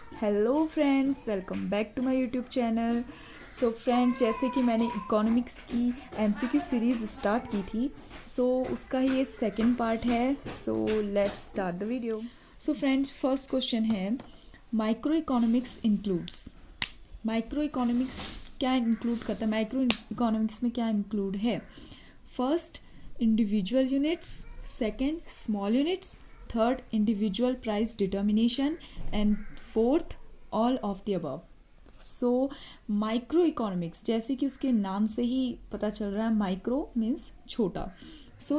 Hello friends, welcome back to my YouTube channel. So friends, जैसे कि मैंने economics की एमसीक्यू सीरीज़ स्टार्ट की थी, उसका ये सेकंड पार्ट है। So let's start the video. So friends, first question है, micro economics includes. Micro economics क्या इंक्लूड करता है? माइक्रो इकोनॉमिक्स में क्या इंक्लूड है? First, individual units. Second, small units. Third, individual price determination. And fourth, all of the above. So micro economics, जैसे कि उसके नाम से ही पता चल रहा है, माइक्रो मीन्स छोटा।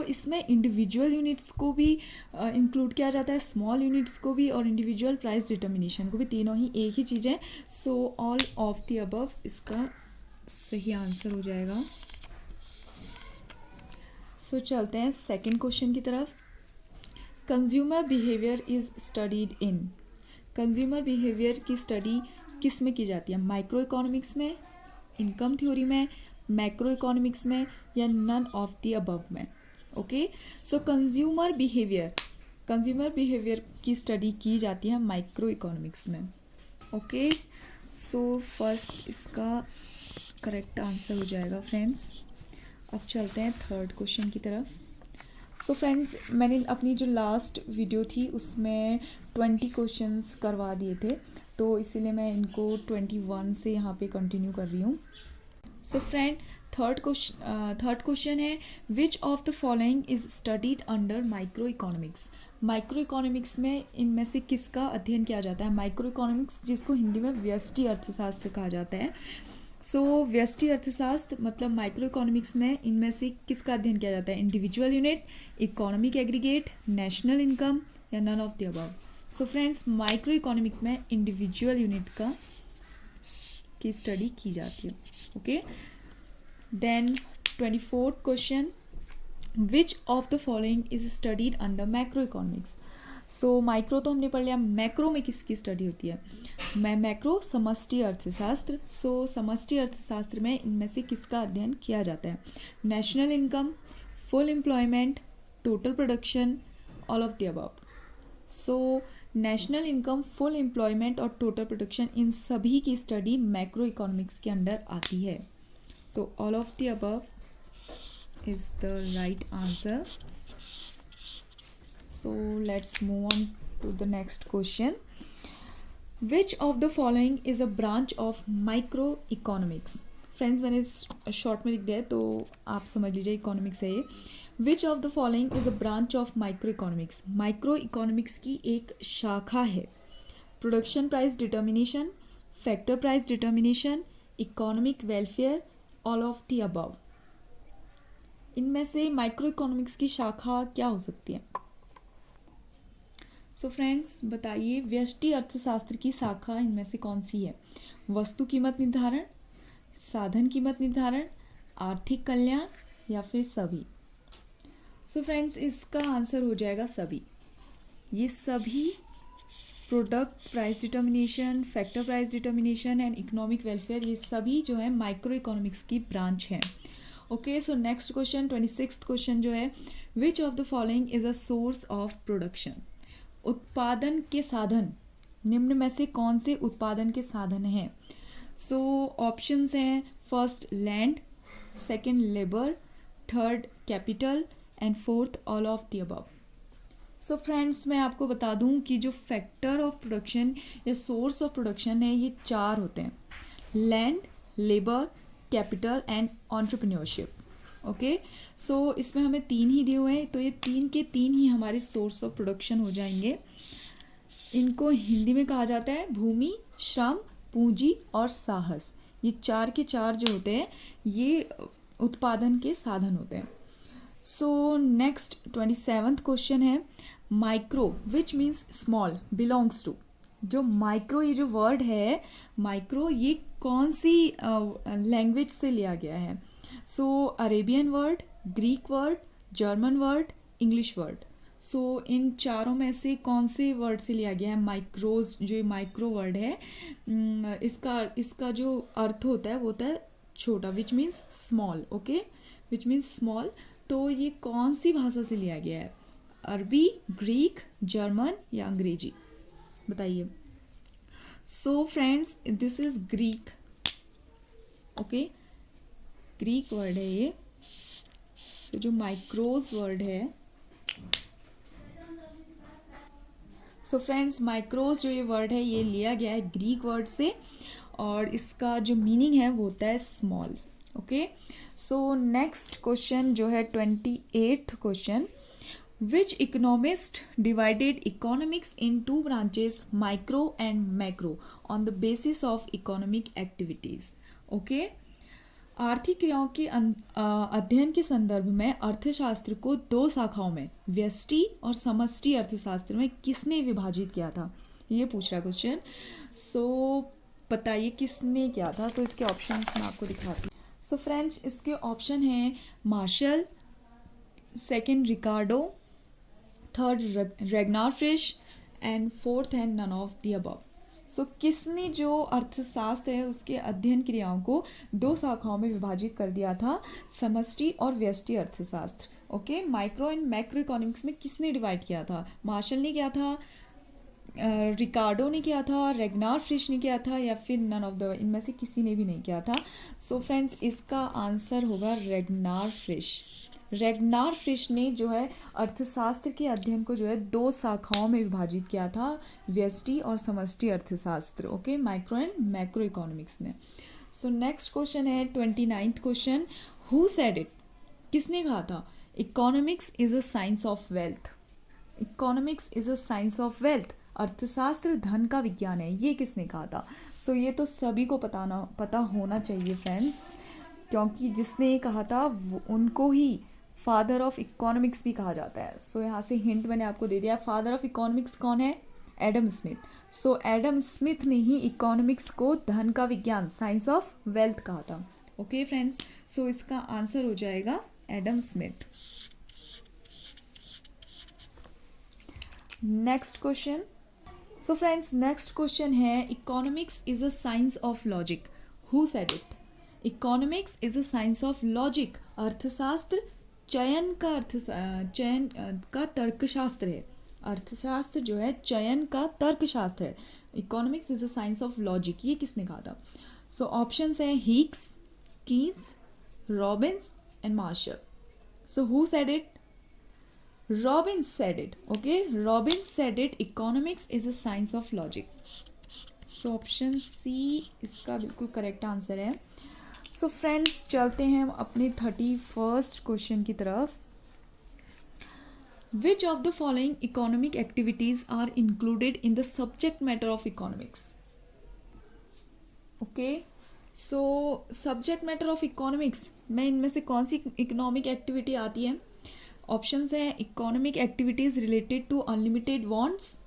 इसमें इंडिविजुअल यूनिट्स को भी इंक्लूड किया जाता है, स्मॉल यूनिट्स को भी, और इंडिविजुअल प्राइस डिटर्मिनेशन को भी। तीनों ही एक ही चीज़ है। ऑल ऑफ द अबव इसका सही आंसर हो जाएगा। चलते हैं सेकंड क्वेश्चन की तरफ। Consumer behaviour is studied in. Consumer behaviour की स्टडी किस में की जाती है? माइक्रो इकोनॉमिक्स में, इनकम थ्योरी में, मैक्रो इकोनॉमिक्स में, या नन ऑफ द अबव में? ओके, कंज्यूमर बिहेवियर की स्टडी की जाती है माइक्रो इकोनॉमिक्स में। ओके, फर्स्ट इसका करेक्ट आंसर हो जाएगा फ्रेंड्स। अब चलते हैं थर्ड क्वेश्चन की तरफ। फ्रेंड्स, मैंने अपनी जो लास्ट वीडियो थी उसमें 20 क्वेश्चंस करवा दिए थे, तो इसीलिए मैं इनको 21 से यहाँ पे कंटिन्यू कर रही हूँ। फ्रेंड, थर्ड क्वेश्चन है, which of the following is studied under micro economics. Micro economics में इनमें से किसका अध्ययन किया जाता है? माइक्रो इकोनॉमिक्स, जिसको हिंदी में व्यष्टि अर्थशास्त्र कहा जाता है। व्यष्टि अर्थशास्त्र मतलब माइक्रो इकोनॉमिक्स में इनमें से किसका अध्ययन किया जाता है? Individual unit, economic aggregate, national income, या none of the above? Friends, micro economic में इंडिविजुअल यूनिट की स्टडी की जाती है। Okay, then 24th question, which of the following is studied under macro economics. Micro तो हमने पढ़ लिया, मैक्रो में किसकी स्टडी होती है? मैक्रो समष्टि अर्थशास्त्र। समष्टि अर्थशास्त्र में इनमें से किसका अध्ययन किया जाता है? National income, full employment, total production, all of the above. National income, full employment और टोटल प्रोडक्शन, इन सभी की स्टडी मैक्रो इकोनॉमिक्स के अंडर आती है। All of the above is the right answer. Let's move on to the next question. Which of the following is a branch of microeconomics? Friends, मैंने short में लिख दिया है तो आप समझ लीजिए इकोनॉमिक्स है ये। विच of the following is a branch of micro economics. Micro economics की एक शाखा है। Production price determination, factor price determination, economic welfare, all of the above. इनमें से माइक्रो इकोनॉमिक्स की शाखा क्या हो सकती है? फ्रेंड्स, बताइए, व्यष्टि अर्थशास्त्र की शाखा इनमें से कौन सी है? वस्तु कीमत निर्धारण, साधन कीमत निर्धारण, आर्थिक कल्याण, या फिर सभी? फ्रेंड्स, इसका आंसर हो जाएगा सभी। ये सभी product price determination, factor price determination and economic welfare, ये सभी जो है माइक्रो इकोनॉमिक्स की ब्रांच है। Okay, next question, 26th question जो है, which of the following is a source of production. उत्पादन के साधन निम्न में से कौन से उत्पादन के साधन हैं? ऑप्शंस हैं, first land, second labour, third capital, and fourth all of the above. Friends, मैं आपको बता दूं कि जो फैक्टर ऑफ प्रोडक्शन या सोर्स ऑफ प्रोडक्शन है, ये 4 होते हैं: land, labour, capital and entrepreneurship. Okay, इसमें हमें 3 ही दिए हुए हैं, तो ये 3 के 3 ही हमारे सोर्स ऑफ प्रोडक्शन हो जाएंगे। इनको हिंदी में कहा जाता है भूमि, श्रम, पूंजी और साहस। ये 4 के 4 जो होते हैं, ये उत्पादन के साधन होते हैं। नेक्स्ट 27th क्वेश्चन है, micro which means small belongs to. जो माइक्रो, ये जो वर्ड है माइक्रो, ये कौन सी लैंग्वेज से लिया गया है? Arabian word, Greek word, German word, English word. इन चारों में से कौन से वर्ड से लिया गया है? माइक्रोज, जो माइक्रो वर्ड है, इसका जो अर्थ होता है वो होता है छोटा, विच मीन्स स्मॉल। ओके, विच मीन्स स्मॉल। तो ये कौन सी भाषा से लिया गया है? अरबी, ग्रीक, जर्मन या अंग्रेजी? बताइए। So friends this is Greek, okay, Greek word है ये। तो जो माइक्रोज वर्ड है, सो फ्रेंड्स माइक्रोज जो ये वर्ड है ये लिया गया है ग्रीक वर्ड से, और इसका जो मीनिंग है वो होता है small, okay. So next question जो है 28th question, which economist divided economics in two branches micro and macro on the basis of economic activities, okay. आर्थिक क्रियाओं के अध्ययन के संदर्भ में अर्थशास्त्र को दो शाखाओं में व्यष्टि और समष्टि अर्थशास्त्र में किसने विभाजित किया था, ये पूछ रहा क्वेश्चन। सो बताइए किसने किया था, तो इसके ऑप्शंस मैं आपको दिखाती हूँ। सो फ्रेंड्स इसके ऑप्शन हैं Marshall, second Ricardo, third Ragnar Frisch and fourth है none of the above. So किसने जो अर्थशास्त्र है उसके अध्ययन क्रियाओं को दो शाखाओं में विभाजित कर दिया था, समष्टि और व्यष्टि अर्थशास्त्र, okay. Micro and macro economics में किसने डिवाइड किया था, मार्शल ने किया था, रिकार्डो ने किया था, रेगनार फ्रिश ने किया था, या फिर नन ऑफ द, इनमें से किसी ने भी नहीं किया था। सो फ्रेंड्स इसका आंसर होगा रेगनार फ्रिश। रेगनार फ्रिश ने जो है अर्थशास्त्र के अध्ययन को जो है दो शाखाओं में विभाजित किया था, व्यष्टि और समष्टि अर्थशास्त्र, okay, micro and macro economics में। सो नेक्स्ट क्वेश्चन है 29th question, who said it, किसने कहा था, economics is a science of wealth, economics is a science of wealth, अर्थशास्त्र धन का विज्ञान है, ये किसने कहा था। सो ये तो सभी को पता होना चाहिए फ्रेंड्स, क्योंकि जिसने ये कहा था उनको ही फादर ऑफ इकोनॉमिक्स भी कहा जाता है। सो यहाँ से हिंट मैंने आपको दे दिया, फादर ऑफ इकोनॉमिक्स कौन है, एडम स्मिथ। सो एडम स्मिथ ने ही इकोनॉमिक्स को धन का विज्ञान, साइंस ऑफ वेल्थ कहा था, ओके फ्रेंड्स। सो इसका आंसर हो जाएगा Adam Smith. Next question, so friends next question है, economics is a science of logic, who said it, economics is a science of logic, अर्थशास्त्र चयन का तर्कशास्त्र है, अर्थशास्त्र जो है चयन का तर्कशास्त्र है, economics is a science of logic, ये किसने कहा था। सो ऑप्शंस हैं Hicks, Keynes, Robbins and Marshall. So who said it, Robbins said it, okay, Robbins said it, economics is a science of logic. So option C इसका बिल्कुल correct answer है। So friends चलते हैं हम अपने 31st question की तरफ। Which of the following economic activities are included in the subject matter of economics, okay. So subject matter of economics में इनमें से कौन सी इकोनॉमिक एक्टिविटी आती है। ऑप्शंस हैं economic activities related to unlimited wants,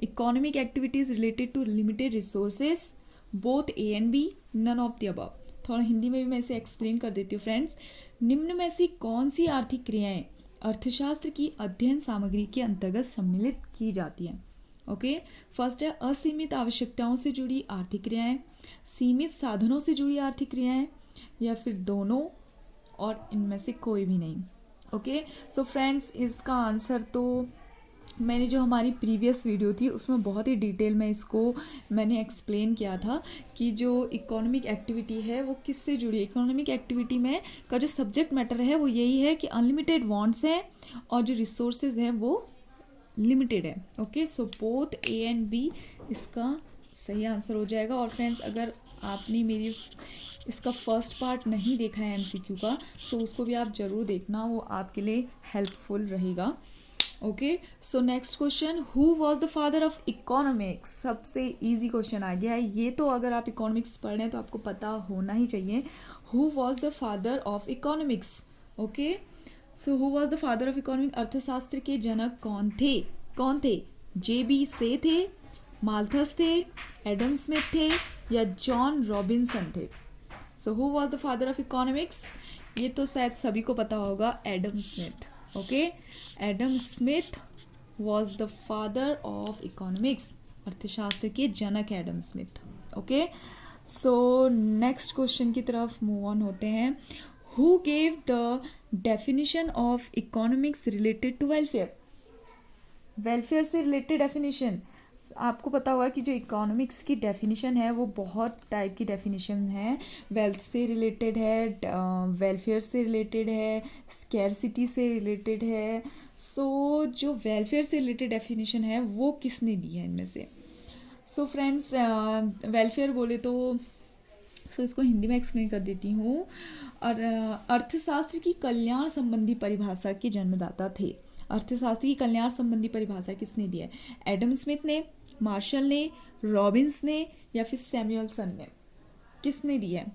economic activities related to limited resources, both A and B, none of the above. थोड़ा हिंदी में भी मैं इसे एक्सप्लेन कर देती हूँ फ्रेंड्स। निम्न में से कौन सी आर्थिक क्रियाएं अर्थशास्त्र की अध्ययन सामग्री के अंतर्गत सम्मिलित की जाती हैं, ओके। फर्स्ट है असीमित आवश्यकताओं से जुड़ी आर्थिक क्रियाएं, सीमित साधनों से जुड़ी आर्थिक क्रियाएं, या फिर दोनों और इनमें से कोई भी नहीं, ओके। सो फ्रेंड्स इसका आंसर तो मैंने जो हमारी प्रीवियस वीडियो थी उसमें बहुत ही डिटेल में इसको मैंने एक्सप्लेन किया था कि जो इकोनॉमिक एक्टिविटी है वो किससे जुड़ी है। इकोनॉमिक एक्टिविटी में का जो सब्जेक्ट मैटर है वो यही है कि अनलिमिटेड वांट्स हैं और जो रिसोर्सेज हैं वो लिमिटेड है, okay. So both A and B इसका सही आंसर हो जाएगा। और फ्रेंड्स अगर आपने मेरी इसका फर्स्ट पार्ट नहीं देखा है एमसीक्यू का, सो उसको भी आप ज़रूर देखना, वो आपके लिए हेल्पफुल रहेगा, okay. So next question, who was the father of economics, सबसे इजी क्वेश्चन आ गया है ये तो, अगर आप इकोनॉमिक्स पढ़ रहे हैं तो आपको पता होना ही चाहिए। Who was the father of economics, okay. So who was the father of economics, अर्थशास्त्र के जनक कौन थे, जे.बी. से थे, माल्थस थे, एडम स्मिथ थे, या जॉन रॉबिन्सन थे। So who was the father of economics, ये तो शायद सभी को पता होगा, Adam Smith, okay. Adam Smith was the father of economics, अर्थशास्त्र के जनक Adam Smith, okay. So next question की तरफ मूव ऑन होते हैं। Who gave the definition of economics related to welfare, welfare से रिलेटेड डेफिनेशन आपको पता होगा कि जो इकोनॉमिक्स की डेफिनेशन है वो बहुत टाइप की डेफिनेशन है। वेल्थ से रिलेटेड है, वेलफेयर से रिलेटेड है, स्कैरसिटी से रिलेटेड है। सो जो वेलफेयर से रिलेटेड डेफिनेशन है वो किसने दी है इनमें से? सो फ्रेंड्स, वेलफेयर बोले तो इसको हिंदी में एक्सप्लेन कर देती हूँ। और अर्थशास्त्र की कल्याण संबंधी परिभाषा के जन्मदाता थे। अर्थशास्त्र की कल्याण संबंधी परिभाषा किसने दी है? एडम स्मिथ ने, मार्शल ने, रॉबिन्स ने, या फिर सैमुअलसन ने? किसने दी है?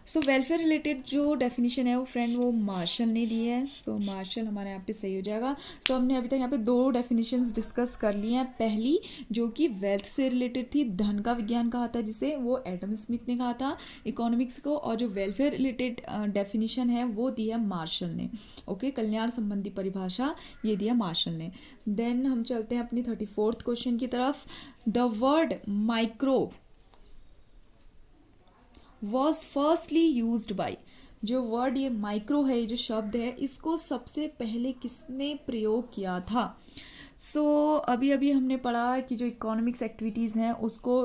सो वेलफेयर रिलेटेड जो डेफिनेशन है वो फ्रेंड वो मार्शल ने दी है। सो मार्शल हमारे यहाँ पे सही हो जाएगा। सो हमने अभी तक यहाँ पे 2 डेफिनेशंस डिस्कस कर ली हैं। पहली जो कि वेल्थ से रिलेटेड थी, धन का विज्ञान कहा था जिसे, वो एडम स्मिथ ने कहा था इकोनॉमिक्स को। और जो वेलफेयर रिलेटेड डेफिनेशन है वो दी है मार्शल ने। ओके, कल्याण संबंधी परिभाषा ये दिया मार्शल ने। देन हम चलते हैं अपनी 34th क्वेश्चन की तरफ। The word microbe was firstly used by, जो वर्ड ये माइक्रो है, ये जो शब्द है, इसको सबसे पहले किसने प्रयोग किया था? सो अभी अभी हमने पढ़ा कि जो इकोनॉमिक्स एक्टिविटीज़ हैं उसको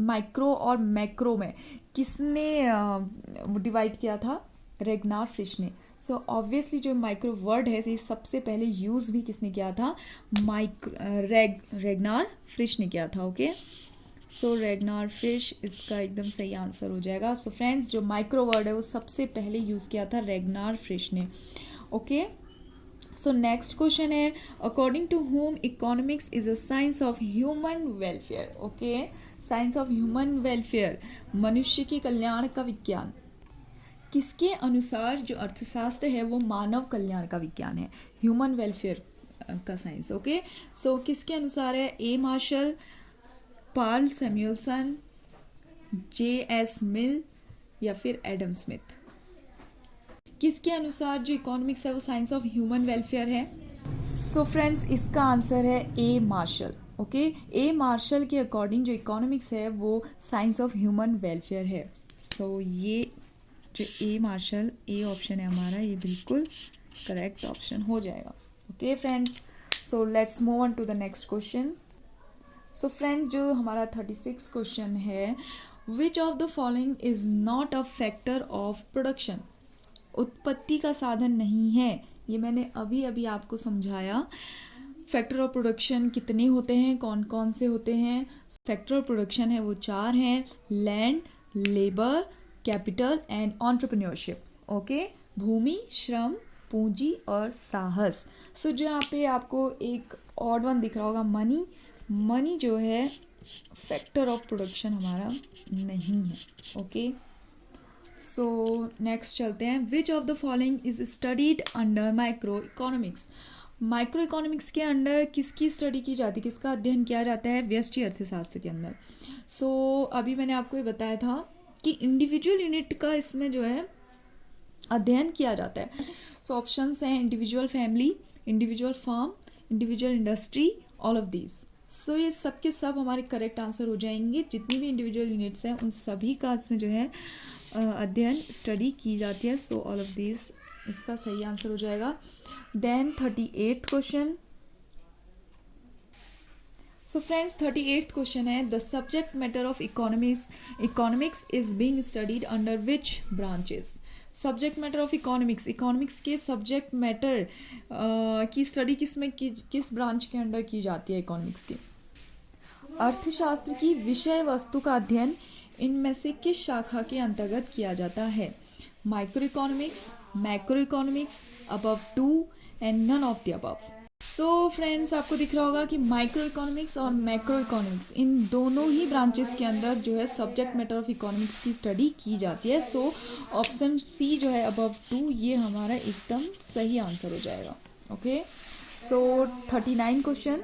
माइक्रो और मैक्रो में किसने डिवाइड किया था? रेगनार फिश ने। सो ऑब्वियसली जो माइक्रो वर्ड है ये सबसे पहले यूज़ भी किसने किया था? रेगनार फिश ने किया था। ओके, सो रेगनार फिश इसका एकदम सही आंसर हो जाएगा। सो फ्रेंड्स, जो माइक्रो वर्ड है वो सबसे पहले यूज़ किया था रेगनार फिश ने। ओके, सो नेक्स्ट क्वेश्चन है, according to whom economics is a science of human welfare. Okay, science of human welfare, मनुष्य के कल्याण का विज्ञान। किसके अनुसार जो अर्थशास्त्र है वो मानव कल्याण का विज्ञान है, ह्यूमन वेलफेयर का साइंस। ओके, सो किसके अनुसार है? ए मार्शल, पार्ल सैमुअलसन, जे.एस. मिल, या फिर एडम स्मिथ? किसके अनुसार जो इकोनॉमिक्स है वो साइंस ऑफ ह्यूमन वेलफेयर है? सो फ्रेंड्स, इसका आंसर है ए मार्शल। ओके, ए मार्शल के अकॉर्डिंग जो इकोनॉमिक्स है वो साइंस ऑफ ह्यूमन वेलफेयर है। सो ये जो ए मार्शल, ए ऑप्शन है हमारा, ये बिल्कुल करेक्ट ऑप्शन हो जाएगा। Okay friends, so let's move on to the next question. So friend, जो हमारा 36 क्वेश्चन है, which of the following is not a factor of production? उत्पत्ति का साधन नहीं है। ये मैंने अभी अभी आपको समझाया। फैक्टर ऑफ प्रोडक्शन कितने होते हैं, कौन कौन से होते हैं? फैक्टर ऑफ प्रोडक्शन है वो 4 हैं, land, labour, capital and entrepreneurship. Okay, भूमि, श्रम, पूंजी और साहस। सो जो यहाँ पे आपको एक ऑड वन दिख रहा होगा, मनी, मनी जो है फैक्टर ऑफ प्रोडक्शन हमारा नहीं है। ओके, सो नेक्स्ट चलते हैं। विच of the following is studied under micro economics? Micro economics के अंडर किसकी स्टडी की जाती है, किसका अध्ययन किया जाता है? व्यष्टि अर्थशास्त्र के अंदर। सो अभी मैंने आपको ये बताया था कि इंडिविजुअल यूनिट का इसमें जो है अध्ययन किया जाता है। सो ऑप्शंस हैं individual family, individual firm, individual industry, all of these. So ये सब के सब हमारे करेक्ट आंसर हो जाएंगे। जितनी भी इंडिविजुअल यूनिट्स हैं उन सभी का इसमें जो है अध्ययन, स्टडी की जाती है। सो ऑल ऑफ दीज इसका सही आंसर हो जाएगा। Then 38th question. So friends, 38th question है, the subject matter of economics is being studied under which branches? Subject matter of economics, economics के सब्जेक्ट मैटर की स्टडी किस branch के under की जाती है इकोनॉमिक्स की? अर्थशास्त्र की विषय वस्तु का अध्ययन इनमें से किस शाखा के अंतर्गत किया जाता है? Micro economics, macro economics, above two and none of the above. So friends, आपको दिख रहा होगा कि माइक्रो इकोनॉमिक्स और मैक्रो इकोनॉमिक्स इन दोनों ही ब्रांचेस के अंदर जो है सब्जेक्ट मैटर ऑफ इकोनॉमिक्स की स्टडी की जाती है। सो ऑप्शन सी जो है अबव टू, ये हमारा एकदम सही आंसर हो जाएगा। ओके, सो 39 क्वेश्चन।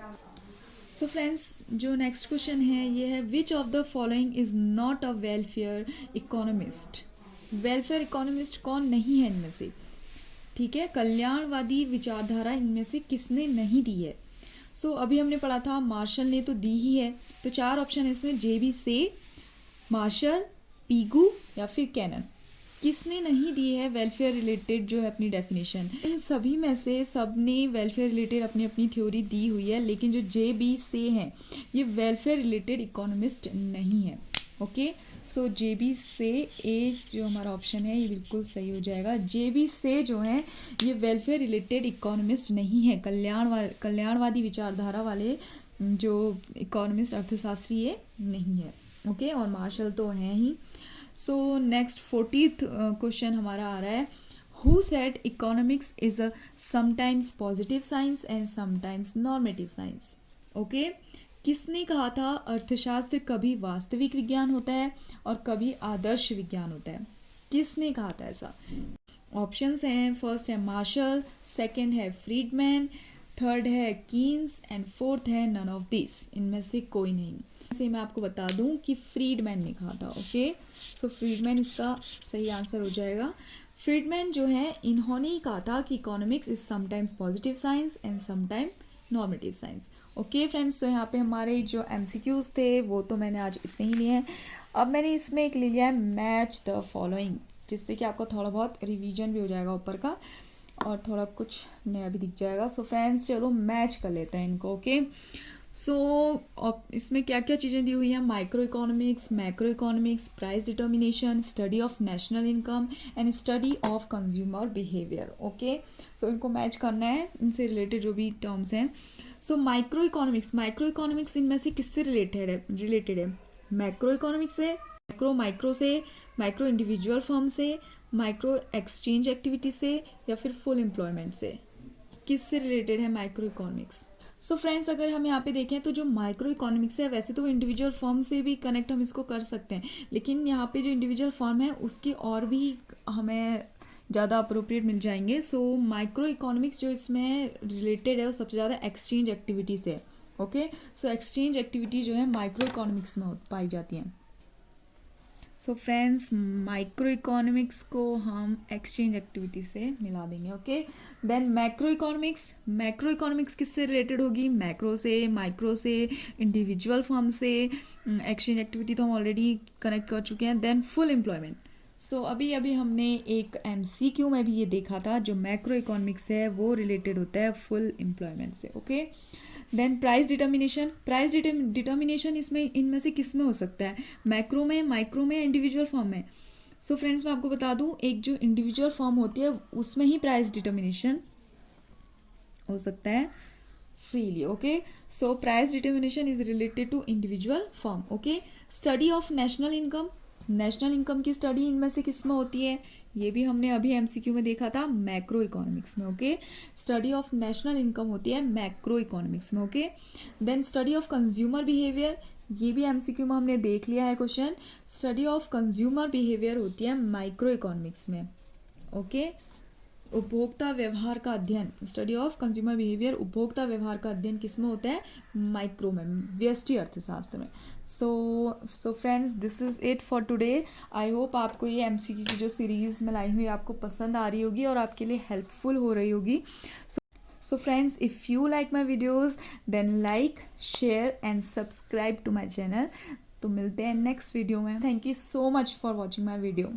सो फ्रेंड्स, जो नेक्स्ट क्वेश्चन है ये है, which of the following is not a welfare economist? Welfare economist कौन नहीं है इनमें से? ठीक है, कल्याणवादी विचारधारा इनमें से किसने नहीं दी है? सो अभी हमने पढ़ा था मार्शल ने तो दी ही है। तो 4 ऑप्शन है इसमें, जे.बी. से, मार्शल, पीगू या फिर कैनन। किसने नहीं दी है वेलफेयर रिलेटेड जो है अपनी डेफिनेशन? इन सभी में से सब ने वेलफेयर रिलेटेड अपनी अपनी थ्योरी दी हुई है, लेकिन जो JB से हैं ये वेलफेयर रिलेटेड इकोनॉमिस्ट नहीं है। ओके, सो JB से ए जो हमारा ऑप्शन है ये बिल्कुल सही हो जाएगा। JB से जो है ये वेलफेयर रिलेटेड इकोनॉमिस्ट नहीं है, कल्याणवादी विचारधारा वाले जो इकोनॉमिस्ट अर्थशास्त्री ये नहीं है। ओके, और मार्शल तो हैं ही। सो नेक्स्ट 40th क्वेश्चन हमारा आ रहा है, who said economics is a sometimes positive science and sometimes normative science? Okay, किसने कहा था अर्थशास्त्र कभी वास्तविक विज्ञान होता है और कभी आदर्श विज्ञान होता है? किसने कहा था ऐसा? ऑप्शंस हैं, फर्स्ट है मार्शल, सेकंड है फ्रीडमैन, थर्ड है कीन्स एंड फोर्थ है नन ऑफ दिस। इनमें से कोई नहीं। से मैं आपको बता दूं कि फ्रीडमैन ने कहा था। ओके, सो फ्रीडमैन इसका सही आंसर हो जाएगा। फ्रीडमैन जो है इन्होंने ही कहा था कि economics is sometimes positive science and sometime normative science. Okay friends, तो यहाँ पे हमारे जो MCQs थे वो तो मैंने आज इतने ही लिए हैं। अब मैंने इसमें एक ले लिया है मैच द फॉलोइंग, जिससे कि आपका थोड़ा बहुत रिवीजन भी हो जाएगा ऊपर का और थोड़ा कुछ नया भी दिख जाएगा। सो फ्रेंड्स चलो मैच कर लेते हैं इनको। ओके, सो इसमें क्या क्या चीज़ें दी हुई हैं? Micro economics, macro economics, price determination, study of national income and study of consumer behaviour. Okay, so इनको मैच करना है, इनसे रिलेटेड जो भी टर्म्स हैं। सो माइक्रो इकोनॉमिक्स इनमें से किससे रिलेटेड है? मैक्रो इकोनॉमिक्स से, माइक्रो से, माइक्रो इंडिविजुअल फर्म से, माइक्रो एक्सचेंज एक्टिविटी से, या फिर फुल एम्प्लॉयमेंट से? किससे रिलेटेड है माइक्रो इकोनॉमिक्स? सो फ्रेंड्स, अगर हम यहाँ पे देखें तो जो माइक्रो इकोनॉमिक्स है वैसे तो वो इंडिविजुअल फर्म से भी कनेक्ट हम इसको कर सकते हैं, लेकिन यहाँ पे जो इंडिविजुअल फर्म है उसके और भी हमें ज़्यादा अप्रोप्रिएट मिल जाएंगे। सो माइक्रो इकोनॉमिक्स जो इसमें रिलेटेड है वो सबसे ज़्यादा एक्सचेंज एक्टिविटी से। ओके, सो एक्सचेंज एक्टिविटी जो है माइक्रो इकोनॉमिक्स में पाई जाती हैं। सो फ्रेंड्स, माइक्रो इकोनॉमिक्स को हम एक्सचेंज एक्टिविटी से मिला देंगे। ओके, देन मैक्रो इकोनॉमिक्स किससे रिलेटेड होगी? मैक्रो से, माइक्रो से, इंडिविजुअल फर्म से। एक्सचेंज एक्टिविटी तो हम ऑलरेडी कनेक्ट कर चुके हैं। Then full employment. सो अभी हमने एक MCQ में भी ये देखा था, जो मैक्रो इकोनॉमिक्स है वो रिलेटेड होता है फुल एम्प्लॉयमेंट से। ओके, देन प्राइस डिटर्मिनेशन इसमें इनमें से किस में हो सकता है? मैक्रो में, माइक्रो में, इंडिविजुअल फॉर्म में? सो फ्रेंड्स मैं आपको बता दूं, एक जो इंडिविजुअल फॉर्म होती है उसमें ही प्राइस डिटर्मिनेशन हो सकता है freely. Okay, so price determination is related to individual form. Okay, study of national income की स्टडी इनमें से किस में होती है? ये भी हमने अभी MCQ में देखा था, मैक्रो इकोनॉमिक्स में। Okay, study of national income होती है मैक्रो इकोनॉमिक्स में। Okay, then study of consumer behaviour, ये भी MCQ में हमने देख लिया है question. Study of consumer behaviour होती है माइक्रो इकोनॉमिक्स में। ओके, उपभोक्ता व्यवहार का अध्ययन, स्टडी ऑफ कंज्यूमर बिहेवियर, उपभोक्ता व्यवहार का अध्ययन किस में होता है? माइक्रो में, व्यष्टि अर्थशास्त्र में। So friends, this is it for today. I hope आपको ये MCQ की जो सीरीज में लाई हुई आपको पसंद आ रही होगी और आपके लिए हेल्पफुल हो रही होगी। So friends, if you like my videos then like, share and subscribe to my channel. तो मिलते हैं नेक्स्ट वीडियो में। Thank you so much for watching my video.